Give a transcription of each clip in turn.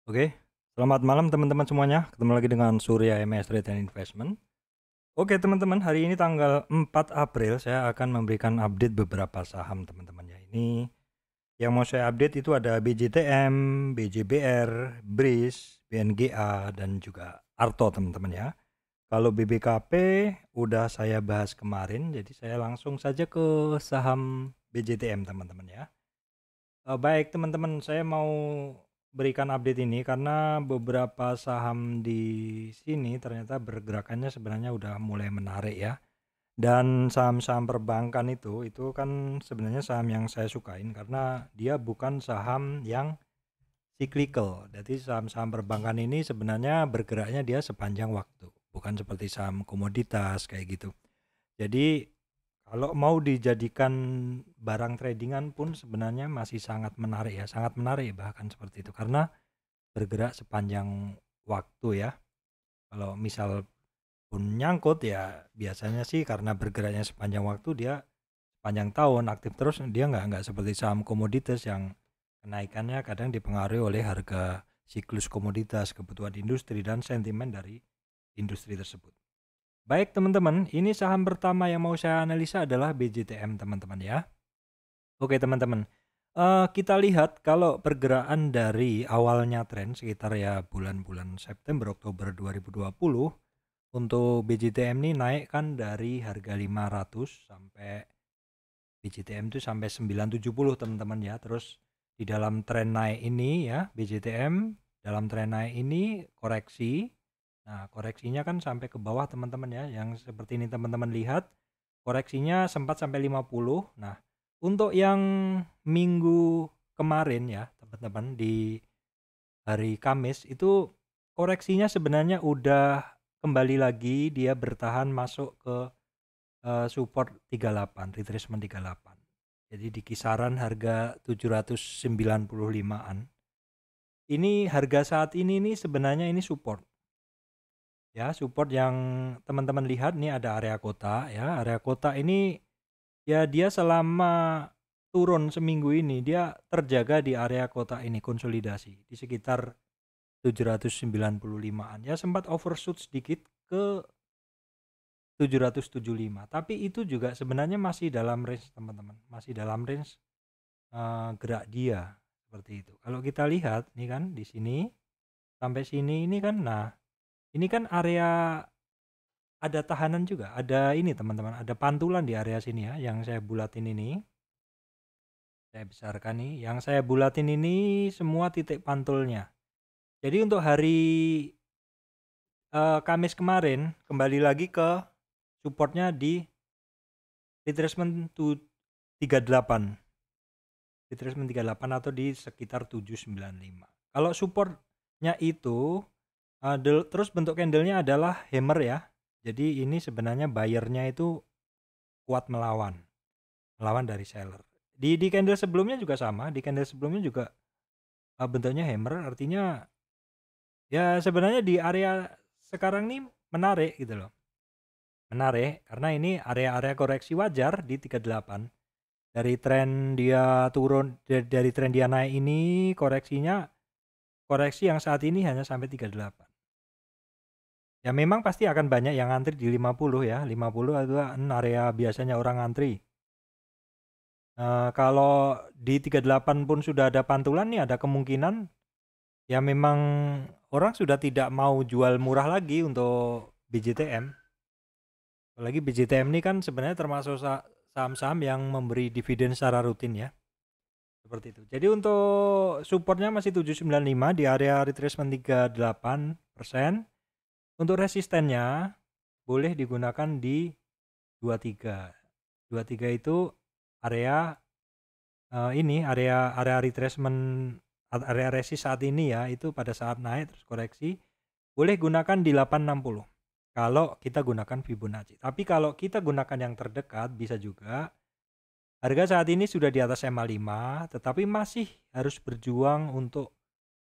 Oke, selamat malam teman-teman semuanya. Ketemu lagi dengan Surya MS Trade and Investment. Oke teman-teman, hari ini tanggal 4 April saya akan memberikan update beberapa saham teman-teman ya. Ini yang mau saya update itu ada BJTM, BJBR, BRIS, BNGA, dan juga Arto teman-teman ya. Kalau BBKP udah saya bahas kemarin, jadi saya langsung saja ke saham BJTM teman-teman ya. Baik teman-teman, saya mau berikan update ini karena beberapa saham di sini ternyata bergerakannya sebenarnya udah mulai menarik ya. Dan saham-saham perbankan itu kan sebenarnya saham yang saya sukain karena dia bukan saham yang cyclical. Jadi saham-saham perbankan ini sebenarnya bergeraknya dia sepanjang waktu, bukan seperti saham komoditas kayak gitu. Jadi kalau mau dijadikan barang tradingan pun sebenarnya masih sangat menarik ya, sangat menarik bahkan seperti itu karena bergerak sepanjang waktu ya. Kalau misal pun nyangkut ya biasanya sih karena bergeraknya sepanjang waktu dia sepanjang tahun aktif terus, dia nggak seperti saham komoditas yang kenaikannya kadang dipengaruhi oleh harga siklus komoditas, kebutuhan industri dan sentimen dari industri tersebut. Baik teman-teman, ini saham pertama yang mau saya analisa adalah BJTM teman-teman ya. Oke teman-teman, kita lihat kalau pergerakan dari awalnya tren sekitar ya bulan-bulan September Oktober 2020 untuk BJTM ini naik kan dari harga 500 sampai BJTM itu sampai 970 teman-teman ya. Terus di dalam tren naik ini ya BJTM dalam tren naik ini koreksi. Nah, koreksinya kan sampai ke bawah teman-teman ya, yang seperti ini teman-teman lihat. Koreksinya sempat sampai 50. Nah, untuk yang minggu kemarin ya, teman-teman di hari Kamis itu koreksinya sebenarnya udah kembali lagi, dia bertahan masuk ke support 38, retracement 38. Jadi di kisaran harga 795-an. Ini harga saat ini nih sebenarnya ini support. Ya, support yang teman-teman lihat nih ada area kota ya. Area kota ini ya dia selama turun seminggu ini dia terjaga di area kota ini konsolidasi di sekitar 795-an. Ya sempat overshoot sedikit ke 775. Tapi itu juga sebenarnya masih dalam range teman-teman. Masih dalam range gerak dia seperti itu. Kalau kita lihat nih kan di sini sampai sini ini kan, nah ini kan area ada tahanan juga, ada ini teman-teman, ada pantulan di area sini ya, yang saya bulatin ini. Saya besarkan nih, yang saya bulatin ini semua titik pantulnya. Jadi untuk hari Kamis kemarin kembali lagi ke supportnya di retracement 38. Retracement 38 atau di sekitar 795. Kalau supportnya itu terus bentuk candlenya adalah hammer ya. Jadi ini sebenarnya buyernya itu kuat melawan dari seller. Di candle sebelumnya juga sama, di candle sebelumnya juga bentuknya hammer, artinya ya sebenarnya di area sekarang nih menarik gitu loh. Menarik karena ini area-area koreksi wajar di 38. Dari tren dia turun, dari tren dia naik ini koreksinya, koreksi yang saat ini hanya sampai 38. Ya memang pasti akan banyak yang ngantri di 50 ya. 50 adalah area biasanya orang ngantri. Kalau di 38 pun sudah ada pantulan nih, ada kemungkinan ya memang orang sudah tidak mau jual murah lagi untuk BJTM. Apalagi BJTM ini kan sebenarnya termasuk saham-saham yang memberi dividen secara rutin ya. Seperti itu. Jadi untuk supportnya masih 795 di area retracement 38%. Untuk resistennya boleh digunakan di 23. 23 itu area ini area retracement, area resist saat ini ya, itu pada saat naik terus koreksi boleh gunakan di 860 kalau kita gunakan Fibonacci. Tapi kalau kita gunakan yang terdekat bisa juga. Harga saat ini sudah di atas MA5 tetapi masih harus berjuang untuk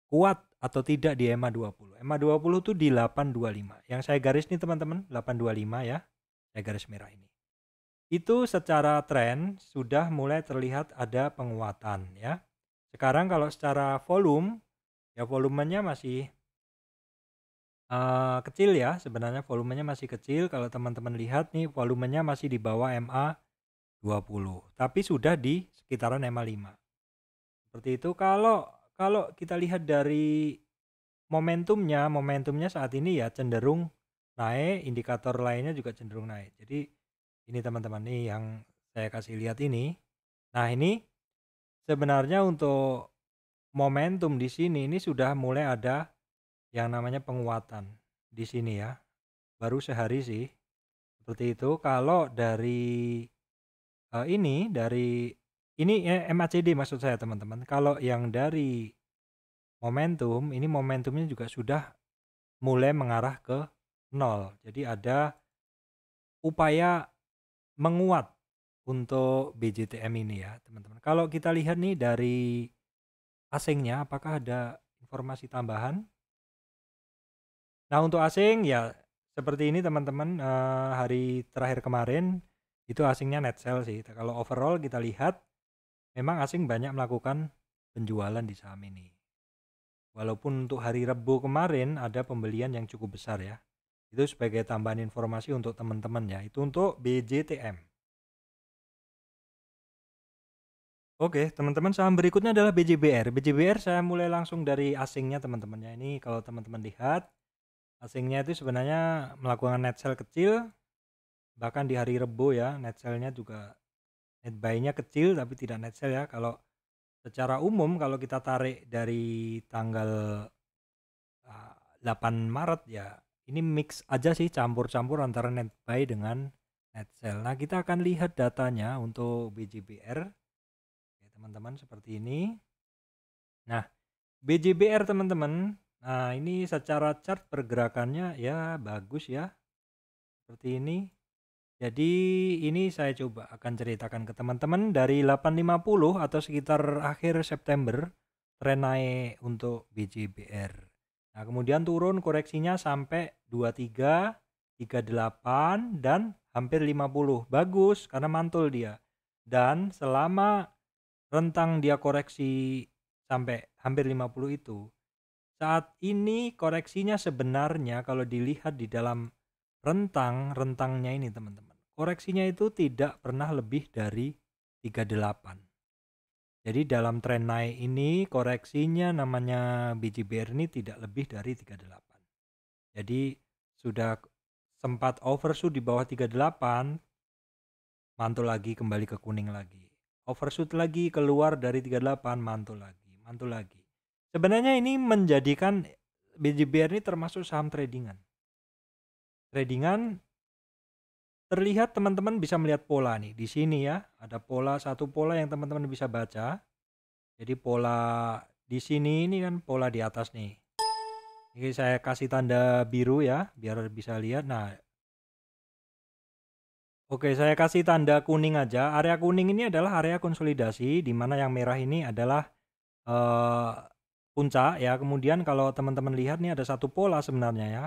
kuat atau tidak di MA20. MA20 itu di 825. Yang saya garis nih teman-teman, 825 ya. Saya garis merah ini. Itu secara tren sudah mulai terlihat ada penguatan ya. Sekarang kalau secara volume ya volumenya masih kecil ya, sebenarnya volumenya masih kecil. Kalau teman-teman lihat nih, volumenya masih di bawah MA20, tapi sudah di sekitaran MA5. Seperti itu. Kalau kita lihat dari momentumnya saat ini ya cenderung naik, indikator lainnya juga cenderung naik. Jadi ini teman-teman nih yang saya kasih lihat ini. Nah, ini sebenarnya untuk momentum di sini ini sudah mulai ada yang namanya penguatan di sini ya. Baru sehari sih. Seperti itu. Kalau dari ini MACD maksud saya teman-teman. Kalau yang dari momentum, ini momentumnya juga sudah mulai mengarah ke nol. Jadi ada upaya menguat untuk BJTM ini ya teman-teman. Kalau kita lihat nih dari asingnya, apakah ada informasi tambahan? Nah, untuk asing ya seperti ini teman-teman, hari terakhir kemarin itu asingnya net sell sih. Kalau overall kita lihat memang asing banyak melakukan penjualan di saham ini. Walaupun untuk hari Rabu kemarin ada pembelian yang cukup besar ya. Itu sebagai tambahan informasi untuk teman-teman ya. Itu untuk BJTM. Oke, teman-teman, saham berikutnya adalah BJBR. BJBR saya mulai langsung dari asingnya teman-teman ya. Ini kalau teman-teman lihat, asingnya itu sebenarnya melakukan net sell kecil. Bahkan di hari Rabu ya, net sell-nya juga, net buy-nya kecil tapi tidak net sell ya. Kalau secara umum kalau kita tarik dari tanggal 8 Maret ya, ini mix aja sih, campur-campur antara net buy dengan net sell. Nah, kita akan lihat datanya untuk BJBR. Ya, teman-teman, seperti ini. Nah, BJBR teman-teman, nah ini secara chart pergerakannya ya bagus ya. Seperti ini. Jadi ini saya coba akan ceritakan ke teman-teman dari 850 atau sekitar akhir September tren naik untuk BJBR. Nah, kemudian turun koreksinya sampai 23, 38 dan hampir 50. Bagus karena mantul dia. Dan selama rentang dia koreksi sampai hampir 50 itu, saat ini koreksinya sebenarnya kalau dilihat di dalam rentangnya ini teman-teman, koreksinya itu tidak pernah lebih dari 38. Jadi dalam tren naik ini koreksinya namanya BJBR ini tidak lebih dari 38. Jadi sudah sempat overshoot di bawah 38, mantul lagi kembali ke kuning lagi. Overshoot lagi keluar dari 38, mantul lagi. Sebenarnya ini menjadikan BJBR ini termasuk saham tradingan. Terlihat teman-teman bisa melihat pola nih di sini ya, ada satu pola yang teman-teman bisa baca. Jadi pola di sini ini kan pola di atas nih. Ini saya kasih tanda biru ya biar bisa lihat. Nah, oke, saya kasih tanda kuning aja. Area kuning ini adalah area konsolidasi, di mana yang merah ini adalah puncak ya. Kemudian kalau teman-teman lihat nih ada satu pola sebenarnya ya.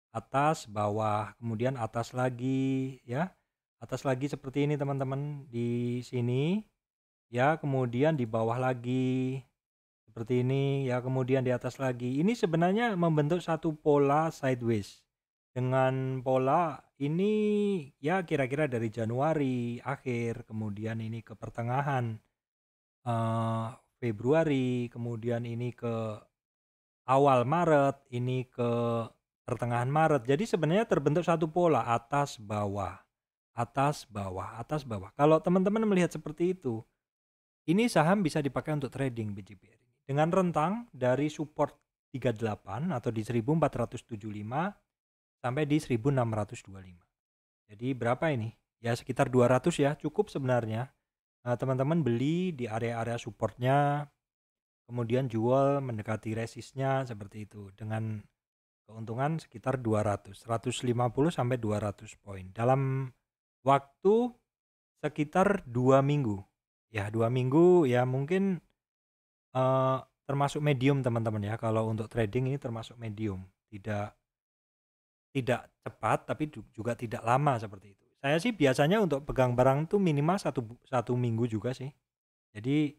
Atas, bawah, kemudian atas lagi ya. Atas lagi seperti ini teman-teman di sini ya, kemudian di bawah lagi seperti ini ya, kemudian di atas lagi. Ini sebenarnya membentuk satu pola sideways. Dengan pola ini ya kira-kira dari Januari akhir, kemudian ini ke pertengahan Februari, kemudian ini ke awal Maret, ini ke pertengahan Maret. Jadi sebenarnya terbentuk satu pola atas bawah, atas bawah, atas bawah. Kalau teman-teman melihat seperti itu, ini saham bisa dipakai untuk trading BJBR ini dengan rentang dari support 38 atau di 1475 sampai di 1625. Jadi berapa ini? Ya sekitar 200 ya, cukup sebenarnya. Nah, teman-teman beli di area-area supportnya, kemudian jual mendekati resistnya seperti itu dengan keuntungan sekitar 150 sampai 200 poin dalam waktu sekitar 2 minggu. Ya, 2 minggu ya mungkin termasuk medium teman-teman ya. Kalau untuk trading ini termasuk medium. Tidak cepat tapi juga tidak lama seperti itu. Saya sih biasanya untuk pegang barang itu minimal satu minggu juga sih. Jadi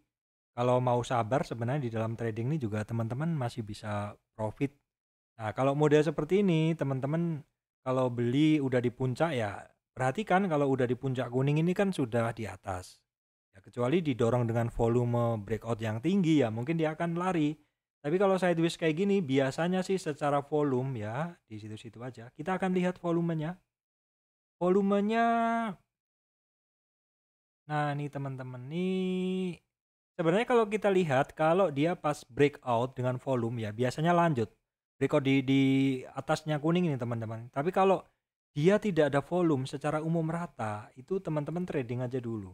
Kalau mau sabar sebenarnya di dalam trading ini juga teman-teman masih bisa profit. Nah, kalau model seperti ini teman-teman kalau beli udah di puncak ya perhatikan kalau udah di puncak kuning ini kan sudah di atas. Ya, kecuali didorong dengan volume breakout yang tinggi ya mungkin dia akan lari. Tapi kalau sideways kayak gini biasanya sih secara volume ya di situ-situ aja. Kita akan lihat volumenya. Volumenya, nah nih teman-teman nih sebenarnya kalau kita lihat kalau dia pas breakout dengan volume ya biasanya lanjut breakout di atasnya kuning ini teman-teman. Tapi kalau dia tidak ada volume secara umum rata itu teman-teman trading aja dulu.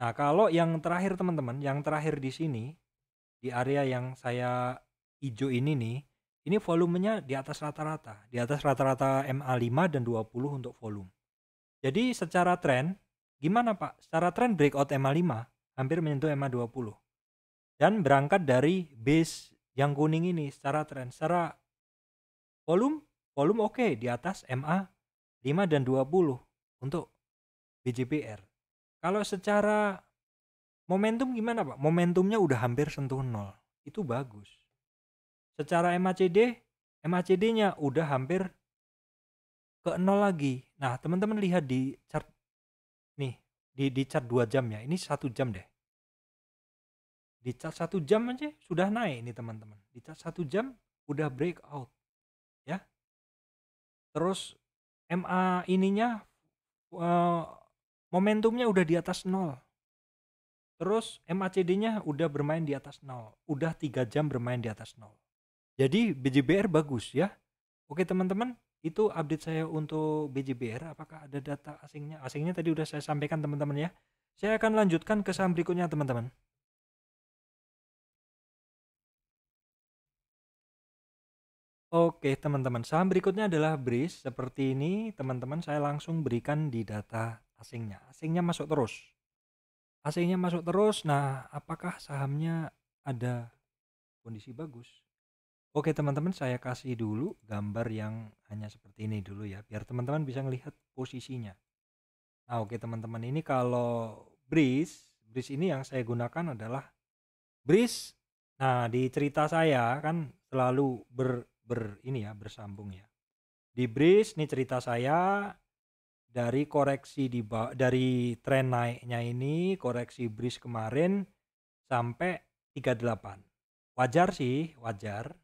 Nah kalau yang terakhir teman-teman, yang terakhir di sini di area yang saya hijau ini nih, ini volumenya di atas rata-rata, di atas rata-rata MA5 dan 20 untuk volume. Jadi secara tren, gimana Pak? Secara tren breakout MA5 hampir menyentuh MA20. Dan berangkat dari base yang kuning ini secara tren, secara volume, volume oke di atas MA5 dan 20 untuk BJPR. Kalau secara momentum gimana Pak? Momentumnya udah hampir sentuh 0. Itu bagus. Secara MACD-nya udah hampir ke 0 lagi. Nah, teman-teman lihat di chart nih, di chart 2 jam ya. Ini 1 jam deh. Di chart 1 jam aja sudah naik nih teman-teman. Di chart 1 jam udah breakout ya. Terus MA ininya momentumnya udah di atas 0. Terus MACD-nya udah bermain di atas 0. Udah 3 jam bermain di atas 0. Jadi BJBR bagus ya. Oke teman-teman, itu update saya untuk BJBR. Apakah ada data asingnya? Asingnya tadi udah saya sampaikan teman-teman ya. Saya akan lanjutkan ke saham berikutnya teman-teman. Oke teman-teman, saham berikutnya adalah BRIS. Seperti ini teman-teman, saya langsung berikan di data asingnya. Asingnya masuk terus. Asingnya masuk terus. Nah, apakah sahamnya ada kondisi bagus? Oke teman-teman, saya kasih dulu gambar yang hanya seperti ini dulu ya, biar teman-teman bisa melihat posisinya. Nah oke teman-teman, ini kalau BRIS ini yang saya gunakan adalah BRIS. Nah di cerita saya kan selalu bersambung ya. Di BRIS ini cerita saya dari koreksi dari tren naiknya ini, koreksi BRIS kemarin sampai 38. Wajar sih, wajar.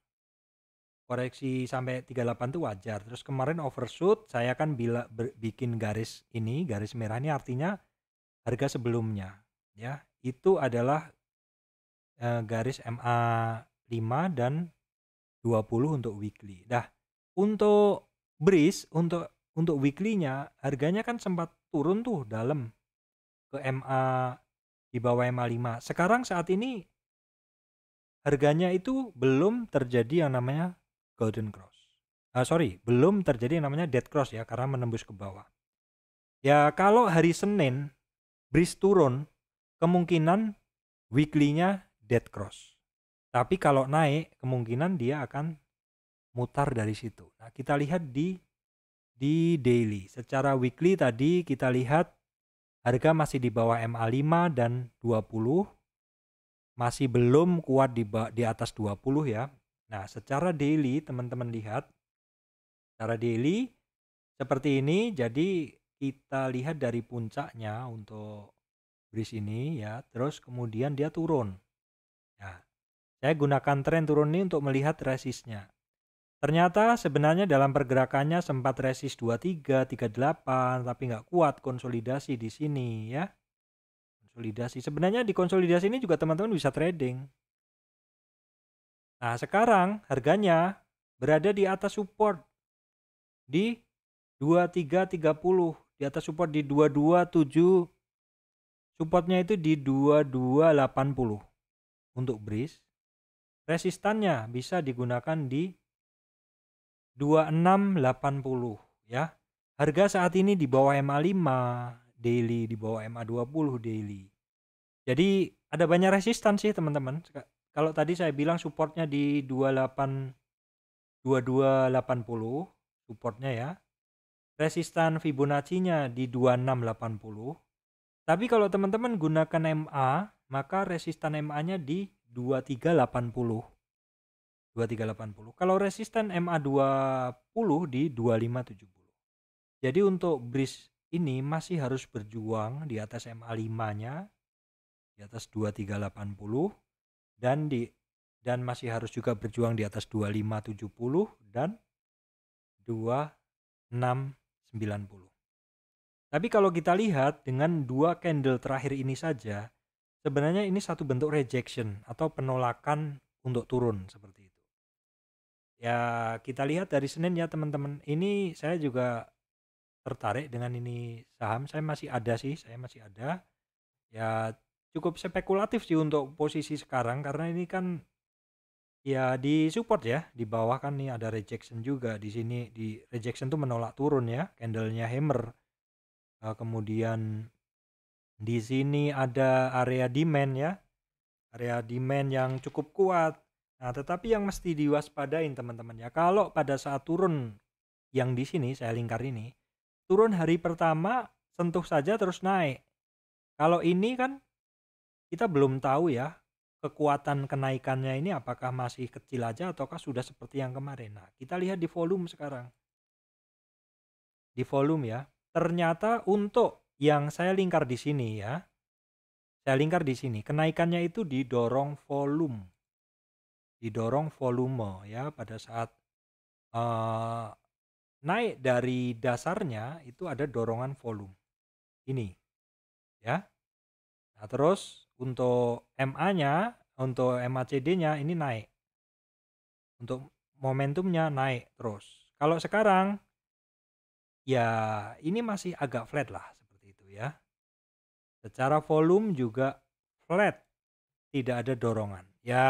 Koreksi sampai 38 itu wajar. Terus kemarin overshoot, saya kan bikin garis ini, garis merah ini artinya harga sebelumnya ya. Itu adalah garis MA5 dan 20 untuk weekly. Dah, untuk BRIS untuk weekly-nya harganya kan sempat turun tuh dalam ke MA di bawah MA5. Sekarang saat ini harganya itu belum terjadi yang namanya golden cross. Belum terjadi yang namanya dead cross ya, karena menembus ke bawah. Ya kalau hari Senin BRIS turun, kemungkinan weekly-nya dead cross. Tapi kalau naik, kemungkinan dia akan mutar dari situ. Nah, kita lihat di daily. Secara weekly tadi kita lihat harga masih di bawah MA5 dan 20. Masih belum kuat di atas 20 ya. Nah, secara daily teman-teman lihat. Secara daily seperti ini. Jadi kita lihat dari puncaknya untuk BRIS ini ya. Terus kemudian dia turun. Nah, saya gunakan tren turun ini untuk melihat resistnya. Ternyata sebenarnya dalam pergerakannya sempat resist 23, 38, tapi nggak kuat konsolidasi di sini ya. Konsolidasi. Sebenarnya di konsolidasi ini juga teman-teman bisa trading. Nah, sekarang harganya berada di atas support di 2330, di atas support di 227. Supportnya itu di 2280 untuk BRIS. Resistannya bisa digunakan di 2680 ya. Harga saat ini di bawah MA5 daily, di bawah MA20 daily. Jadi ada banyak resistan sih teman-teman. Kalau tadi saya bilang supportnya di 2280 supportnya ya. Resistan Fibonacci-nya di 2680. Tapi kalau teman-teman gunakan MA maka resistan MA-nya di 2380. 2380. Kalau resistan MA20 di 2570. Jadi untuk bridge ini masih harus berjuang di atas MA5-nya, di atas 2380, dan masih harus juga berjuang di atas 2570 dan 2690. Tapi kalau kita lihat dengan dua candle terakhir ini saja, sebenarnya ini satu bentuk rejection atau penolakan untuk turun seperti itu. Ya, kita lihat dari Senin ya teman-teman. Ini saya juga tertarik dengan ini saham. Saya masih ada. Ya, cukup spekulatif sih untuk posisi sekarang karena ini kan ya di support ya, di bawah kan nih ada rejection juga di sini. Di rejection tuh menolak turun ya, candlenya hammer. Kemudian di sini ada area demand ya, area demand yang cukup kuat. Nah, tetapi yang mesti diwaspadain teman-teman ya, kalau pada saat turun yang di sini saya lingkar ini, turun hari pertama sentuh saja terus naik. Kalau ini kan kita belum tahu ya kekuatan kenaikannya ini apakah masih kecil aja ataukah sudah seperti yang kemarin. Nah, kita lihat di volume sekarang. Di volume ya. Ternyata untuk yang saya lingkar di sini ya. Saya lingkar di sini. Kenaikannya itu didorong volume. Didorong volume ya pada saat naik dari dasarnya itu ada dorongan volume. Ini ya. Nah, terus untuk MA-nya, untuk MACD-nya ini naik. Untuk momentumnya naik terus. Kalau sekarang ya ini masih agak flat lah seperti itu ya. Secara volume juga flat, tidak ada dorongan. Ya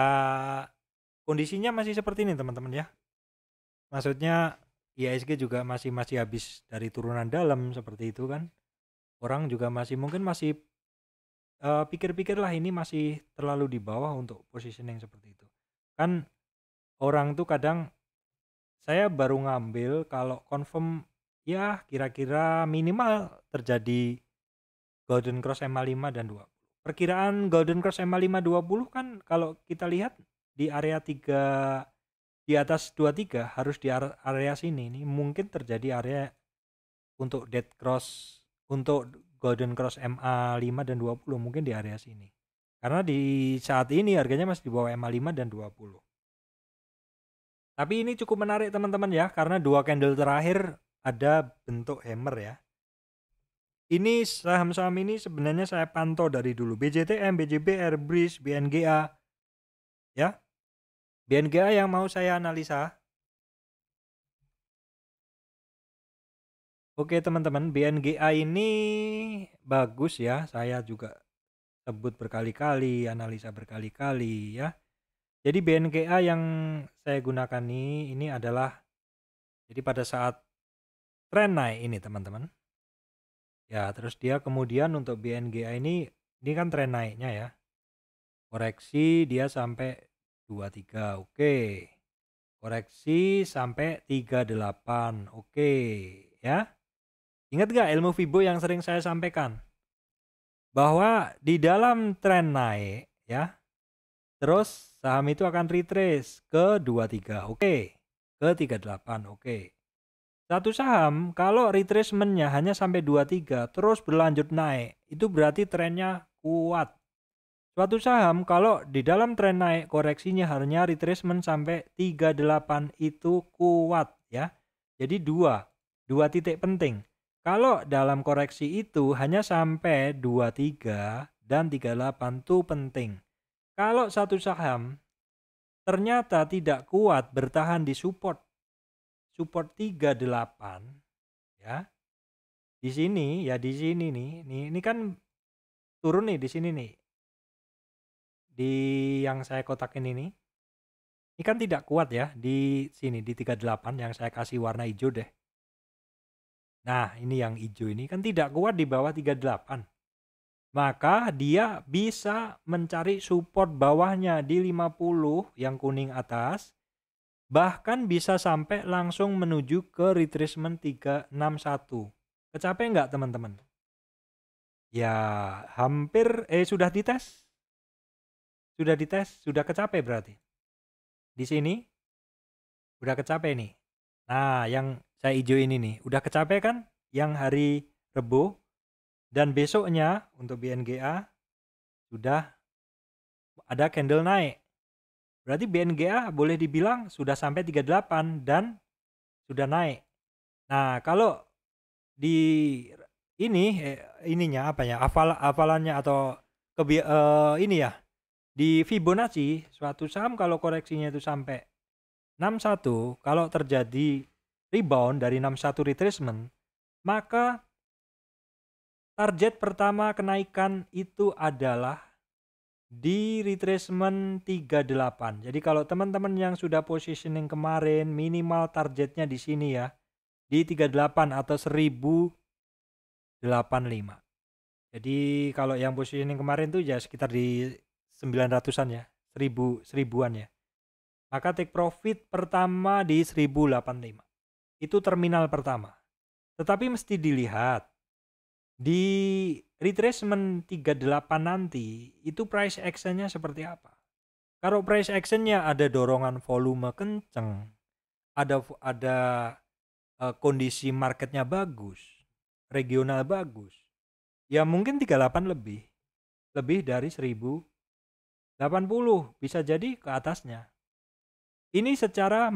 kondisinya masih seperti ini teman-teman ya. Maksudnya IHSG juga masih habis dari turunan dalam seperti itu kan. Orang juga mungkin masih pikir-pikir lah ini masih terlalu di bawah untuk positioning seperti itu. Kan orang tuh kadang saya baru ngambil kalau confirm ya kira-kira minimal terjadi Golden Cross MA5 dan 20. Perkiraan Golden Cross MA5 20 kan kalau kita lihat di area 3 di atas 23 harus di area sini nih mungkin terjadi area untuk dead cross untuk Golden Cross MA5 dan 20 mungkin di area sini. Karena di saat ini harganya masih di bawah MA5 dan 20. Tapi ini cukup menarik teman-teman ya karena dua candle terakhir ada bentuk hammer ya. Ini saham-saham ini sebenarnya saya pantau dari dulu. BJTM, BJBR, BRIS, BNGA. Ya. BNGA yang mau saya analisa. Oke teman-teman, BNGA ini bagus ya. Saya juga sebut berkali-kali, analisa berkali-kali ya. Jadi BNGA yang saya gunakan ini adalah jadi pada saat tren naik ini teman-teman. Ya, terus dia kemudian untuk BNGA ini kan tren naiknya ya. Koreksi dia sampai 23, oke. Koreksi sampai 38, oke ya. Ingat gak ilmu Fibo yang sering saya sampaikan? Bahwa di dalam tren naik ya, terus saham itu akan retrace ke 23, oke. Ke 38, oke. Satu saham kalau retracementnya hanya sampai 23 terus berlanjut naik, itu berarti trennya kuat. Suatu saham kalau di dalam tren naik koreksinya hanya retracement sampai 38 itu kuat ya. Jadi dua titik penting. Kalau dalam koreksi itu hanya sampai 23 dan 38 itu penting. Kalau satu saham ternyata tidak kuat bertahan di support 38 ya. Di sini ya, di sini nih. Ini kan turun nih di sini nih. Di yang saya kotakin ini kan tidak kuat ya di sini di 38 yang saya kasih warna hijau deh. Nah, ini yang hijau ini kan tidak kuat di bawah 38. Maka dia bisa mencari support bawahnya di 50 yang kuning atas. Bahkan bisa sampai langsung menuju ke retracement 361. Kecapai nggak teman-teman? Ya hampir sudah dites. Sudah dites, sudah kecapai berarti. Di sini udah kecapai nih. Nah, yang saya hijau ini nih, udah kecapai kan? Yang hari Rebo dan besoknya untuk BNGA sudah ada candle naik. Berarti BNGA boleh dibilang sudah sampai 38 dan sudah naik. Nah, kalau di ininya apa ya? Hafalannya atau ini ya. Di Fibonacci, suatu saham kalau koreksinya itu sampai 61, kalau terjadi rebound dari 61 retracement, maka target pertama kenaikan itu adalah di retracement 38. Jadi kalau teman-teman yang sudah positioning kemarin, minimal targetnya di sini ya, di 38 atau 1085. Jadi kalau yang positioning kemarin tuh ya sekitar di 900-an ya, 1000-an ya. Maka take profit pertama di 1085. Itu terminal pertama. Tetapi mesti dilihat di retracement 38 nanti itu price actionnya seperti apa. Kalau price actionnya ada dorongan volume kenceng, ada kondisi marketnya bagus, regional bagus, ya mungkin 38 lebih dari 1080, bisa jadi ke atasnya. Ini secara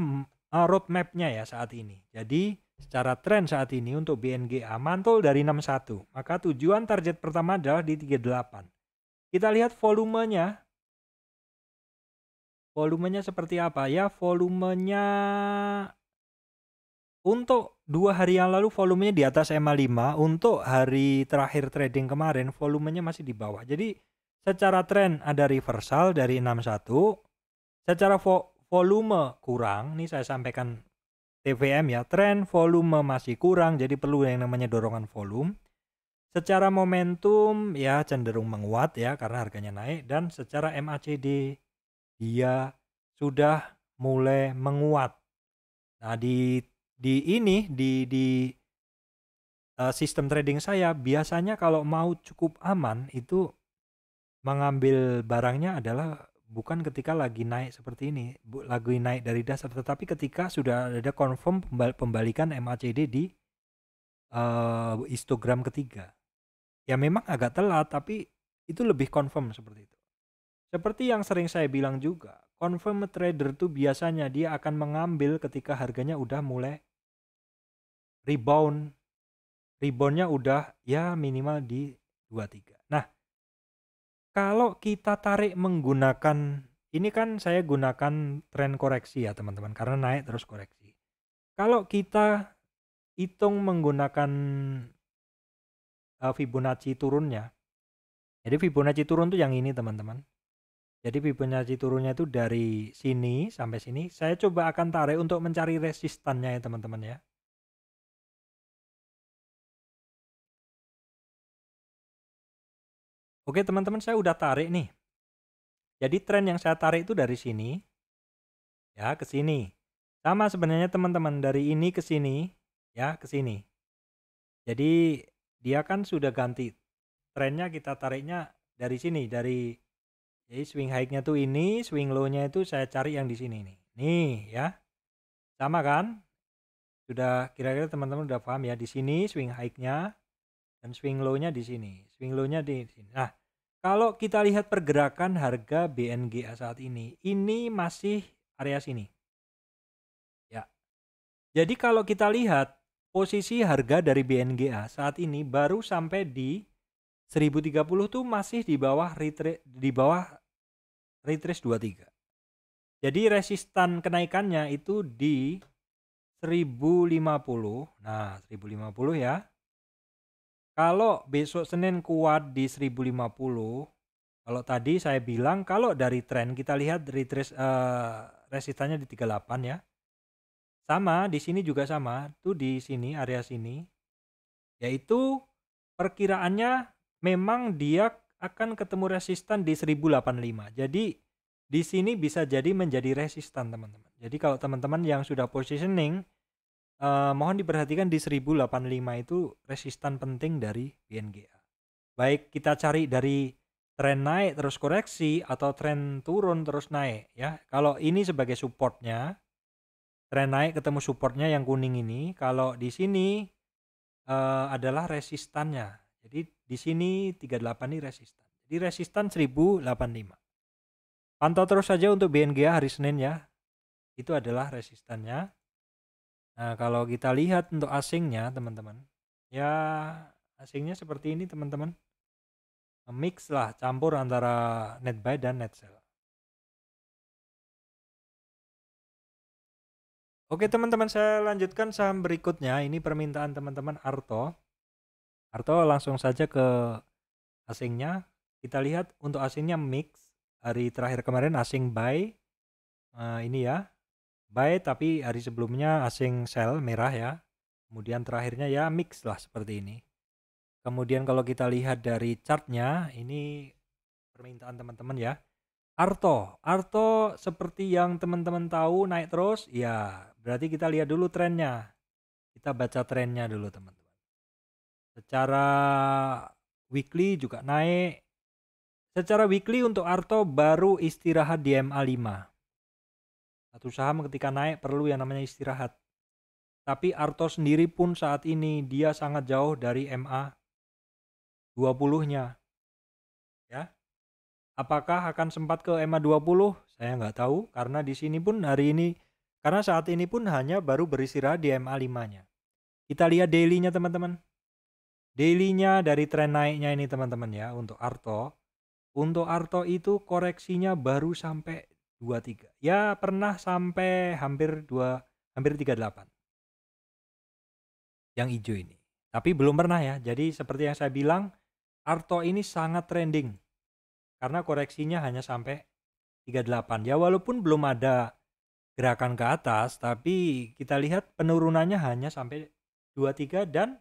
roadmap-nya ya saat ini. Jadi secara tren saat ini untuk BNGA mantul dari 61, maka tujuan target pertama adalah di 38. Kita lihat volumenya. Volumenya seperti apa ya? Volumenya untuk 2 hari yang lalu volumenya di atas EMA 5, untuk hari terakhir trading kemarin volumenya masih di bawah. Jadi secara tren ada reversal dari 61, secara volume kurang, nih saya sampaikan TVM ya, tren volume masih kurang, jadi perlu yang namanya dorongan volume. Secara momentum ya cenderung menguat ya karena harganya naik, dan secara MACD dia sudah mulai menguat. Nah, di sistem trading saya biasanya kalau mau cukup aman itu mengambil barangnya adalah bukan ketika lagi naik seperti ini, lagi naik dari dasar, tetapi ketika sudah ada confirm pembalikan MACD di histogram ketiga. Ya memang agak telat, tapi itu lebih confirm seperti itu. Seperti yang sering saya bilang juga, confirm trader tuh biasanya dia akan mengambil ketika harganya udah mulai rebound. Reboundnya udah ya minimal di 23. Nah, kalau kita tarik menggunakan, ini kan saya gunakan tren koreksi ya teman-teman, karena naik terus koreksi. Kalau kita hitung menggunakan Fibonacci turunnya, jadi Fibonacci turun tuh yang ini teman-teman. Jadi Fibonacci turunnya itu dari sini sampai sini. Saya coba akan tarik untuk mencari resistannya ya teman-teman ya. Oke teman-teman, saya udah tarik nih. Jadi tren yang saya tarik itu dari sini ya ke sini. Sama sebenarnya teman-teman, dari ini ke sini ya ke sini. Jadi dia kan sudah ganti. Trennya kita tariknya dari sini, jadi swing high-nya tuh ini, swing low-nya itu saya cari yang di sini nih. Nih ya. Sama kan? Sudah kira-kira teman-teman udah paham ya, di sini swing high-nya dan swing low-nya di sini. Swing low-nya di sini. Nah, kalau kita lihat pergerakan harga BNGA saat ini masih area sini. Ya. Jadi kalau kita lihat posisi harga dari BNGA saat ini baru sampai di 1030 tuh masih di bawah retrace 23. Jadi resistan kenaikannya itu di 1050. Nah, 1050 ya. Kalau besok Senin kuat di 1050, kalau tadi saya bilang kalau dari tren kita lihat retrace resistannya di 38 ya. Sama, di sini juga sama, tuh di sini area sini. Yaitu perkiraannya memang dia akan ketemu resistan di 1085. Jadi di sini bisa jadi menjadi resistan teman-teman. Jadi kalau teman-teman yang sudah positioning, mohon diperhatikan di 1085 itu resistan penting dari BNGA. Baik kita cari dari tren naik terus koreksi atau tren turun terus naik ya. Kalau ini sebagai supportnya, tren naik ketemu supportnya yang kuning ini. Kalau di sini adalah resistannya. Jadi di sini 38 ini resistan. Jadi resistan 1085. Pantau terus saja untuk BNGA hari Senin ya. Itu adalah resistannya. Nah, kalau kita lihat untuk asingnya, teman-teman. Ya, asingnya seperti ini, teman-teman. Mix lah, campur antara net buy dan net sell. Oke, teman-teman, saya lanjutkan saham berikutnya. Ini permintaan teman-teman Arto. Arto langsung saja ke asingnya. Kita lihat untuk asingnya mix. Hari terakhir kemarin asing buy. Ini ya. Buy tapi hari sebelumnya asing sell merah ya. Kemudian terakhirnya ya mix lah seperti ini. Kemudian kalau kita lihat dari chartnya, ini permintaan teman-teman ya. Arto seperti yang teman-teman tahu naik terus, ya berarti kita lihat dulu trennya. Kita baca trennya dulu teman-teman. Secara weekly juga naik. Secara weekly untuk Arto baru istirahat di MA5. Satu saham ketika naik perlu yang namanya istirahat. Tapi Arto sendiri pun saat ini dia sangat jauh dari MA 20-nya. Ya. Apakah akan sempat ke MA 20? Saya nggak tahu karena di sini pun hari ini, karena saat ini pun hanya baru beristirahat di MA 5-nya. Kita lihat daily-nya teman-teman. Daily-nya dari tren naiknya ini teman-teman ya untuk Arto. Untuk Arto itu koreksinya baru sampai 23. Ya pernah sampai hampir 38. Yang hijau ini. Tapi belum pernah ya. Jadi seperti yang saya bilang, Arto ini sangat trending. Karena koreksinya hanya sampai 38. Ya walaupun belum ada gerakan ke atas, tapi kita lihat penurunannya hanya sampai 23 dan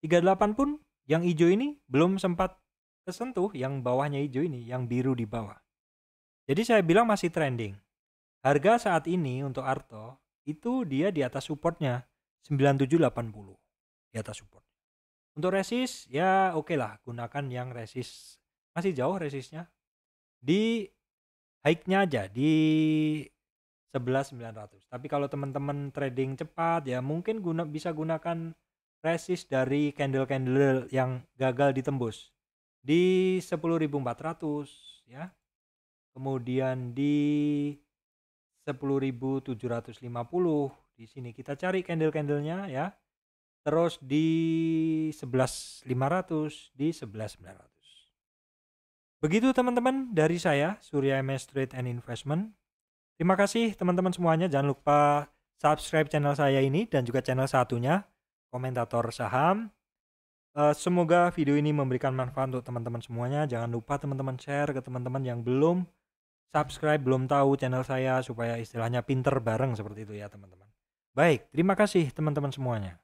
38 pun yang hijau ini belum sempat kesentuh, yang bawahnya hijau ini, yang biru di bawah. Jadi saya bilang masih trending. Harga saat ini untuk Arto itu dia di atas supportnya 9780 di atas support. Untuk resist ya oke lah, gunakan yang resist masih jauh resistnya. Di high-nya aja di 11.900. Tapi kalau teman-teman trading cepat ya mungkin bisa gunakan resist dari candle-candle yang gagal ditembus di 10.400 ya. Kemudian di 10.750 di sini kita cari candle-candlenya ya. Terus di 11.500, di 11.900. Begitu teman-teman dari saya, Surya MS Trade and Investment. Terima kasih teman-teman semuanya. Jangan lupa subscribe channel saya ini dan juga channel satunya, Komentator Saham. Semoga video ini memberikan manfaat untuk teman-teman semuanya. Jangan lupa teman-teman share ke teman-teman yang belum subscribe, belum tahu channel saya, supaya istilahnya pinter bareng seperti itu ya teman-teman. Baik, terima kasih teman-teman semuanya.